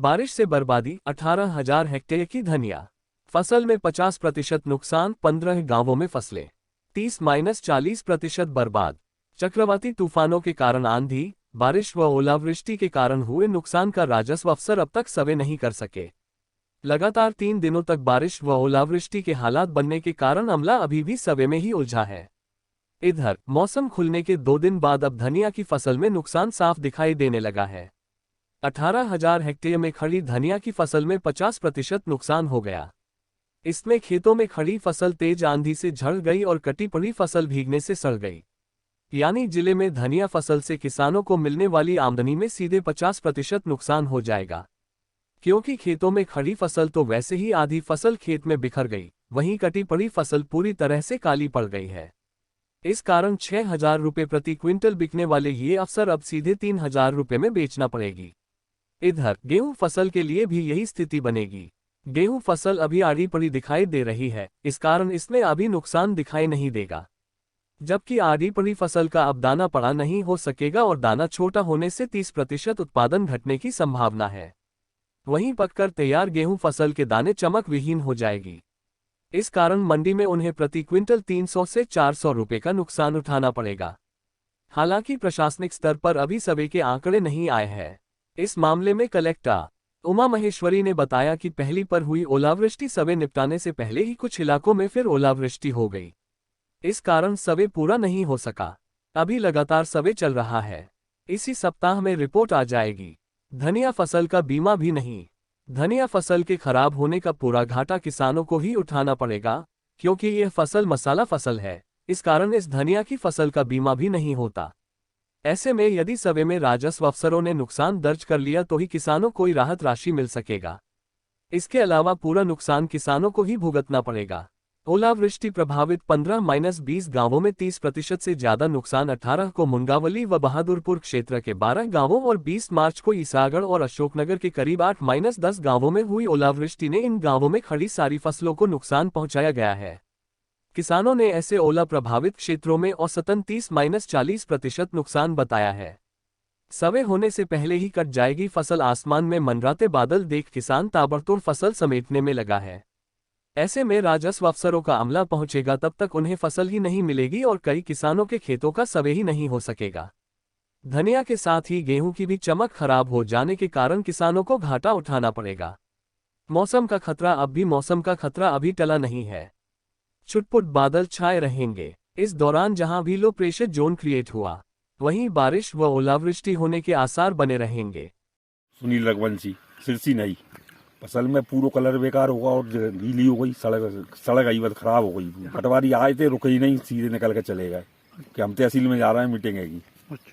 बारिश से बर्बादी 18,000 हेक्टेयर की धनिया फसल में 50% नुकसान, 15 गांवों में फसलें 30-40% बर्बाद। चक्रवाती तूफानों के कारण आंधी, बारिश व ओलावृष्टि के कारण हुए नुकसान का राजस्व अफसर अब तक सर्वे नहीं कर सके। लगातार 3 दिनों तक बारिश व ओलावृष्टि के हालात बनने के कारण अमला अभी भी सर्वे में ही उलझा है। इधर मौसम खुलने के 2 दिन बाद अब धनिया की फसल में नुकसान साफ दिखाई देने लगा है। 18,000 हेक्टेयर में खड़ी धनिया की फसल में 50% नुकसान हो गया। इसमें खेतों में खड़ी फसल तेज आंधी से झड़ गई और कटी पड़ी फसल भीगने से सड़ गई। यानी जिले में धनिया फसल से किसानों को मिलने वाली आमदनी में सीधे 50% नुकसान हो जाएगा। क्योंकि खेतों में खड़ी फसल तो वैसे ही आधी फसल खेत में बिखर गई, वहीं कटी पड़ी फसल पूरी तरह से काली पड़ गई है। इस कारण 6,000 रुपये प्रति क्विंटल बिकने वाले ये अफसर अब सीधे 3,000 रुपये में बेचना पड़ेगी। इधर गेहूं फसल के लिए भी यही स्थिति बनेगी। गेहूं फसल अभी आड़ी पड़ी दिखाई दे रही है, इस कारण इसमें अभी नुकसान दिखाई नहीं देगा। जबकि आड़ी पड़ी फसल का अब दाना पड़ा नहीं हो सकेगा और दाना छोटा होने से 30% उत्पादन घटने की संभावना है। वहीं पककर तैयार गेहूं फसल के दाने चमक विहीन हो जाएगी। इस कारण मंडी में उन्हें प्रति क्विंटल 300 से 400 रुपये का नुकसान उठाना पड़ेगा। हालांकि प्रशासनिक स्तर पर अभी सर्वे के आंकड़े नहीं आए हैं। इस मामले में कलेक्टर उमा महेश्वरी ने बताया कि पहली पर हुई ओलावृष्टि सर्वे निपटाने से पहले ही कुछ इलाकों में फिर ओलावृष्टि हो गई। इस कारण सर्वे पूरा नहीं हो सका। अभी लगातार सर्वे चल रहा है। इसी सप्ताह में रिपोर्ट आ जाएगी। धनिया फसल का बीमा भी नहीं। धनिया फसल के खराब होने का पूरा घाटा किसानों को ही उठाना पड़ेगा, क्योंकि यह फसल मसाला फसल है। इस कारण इस धनिया की फसल का बीमा भी नहीं होता। ऐसे में यदि सर्वे में राजस्व अफसरों ने नुकसान दर्ज कर लिया तो ही किसानों को राहत राशि मिल सकेगा। इसके अलावा पूरा नुकसान किसानों को ही भुगतना पड़ेगा। ओलावृष्टि प्रभावित 15-20 गांवों में 30% से ज्यादा नुकसान 18 को मुंगावली व बहादुरपुर क्षेत्र के 12 गांवों और 20 मार्च को ईसागढ़ और अशोकनगर के करीब 8-10 गांवों में हुई ओलावृष्टि ने इन गांवों में खड़ी सारी फसलों को नुकसान पहुंचाया गया है। किसानों ने ऐसे ओला प्रभावित क्षेत्रों में औसतन 30-40% नुकसान बताया है। सर्वे होने से पहले ही कट जाएगी फसल। आसमान में मंडराते बादल देख किसान ताबड़तोड़ फसल समेटने में लगा है। ऐसे में राजस्व अफसरों का अमला पहुंचेगा तब तक उन्हें फसल ही नहीं मिलेगी और कई किसानों के खेतों का सर्वे ही नहीं हो सकेगा। धनिया के साथ ही गेहूं की भी चमक खराब हो जाने के कारण किसानों को घाटा उठाना पड़ेगा। मौसम का खतरा अभी टला नहीं है। छुटपुट बादल छाए रहेंगे। इस दौरान जहां भी लो प्रेशर जोन क्रिएट हुआ, वहीं बारिश व ओलावृष्टि होने के आसार बने रहेंगे। सुनील रघुवंशी, सिरसी नहीं। फसल में पूरा कलर बेकार होगा और गीली हो गई, सड़क आई बात खराब हो गई। पटवारी आए थे, रुके ही नहीं, सीधे निकल के चले गए कि हम तहसील में जा रहे हैं मीटिंग है की।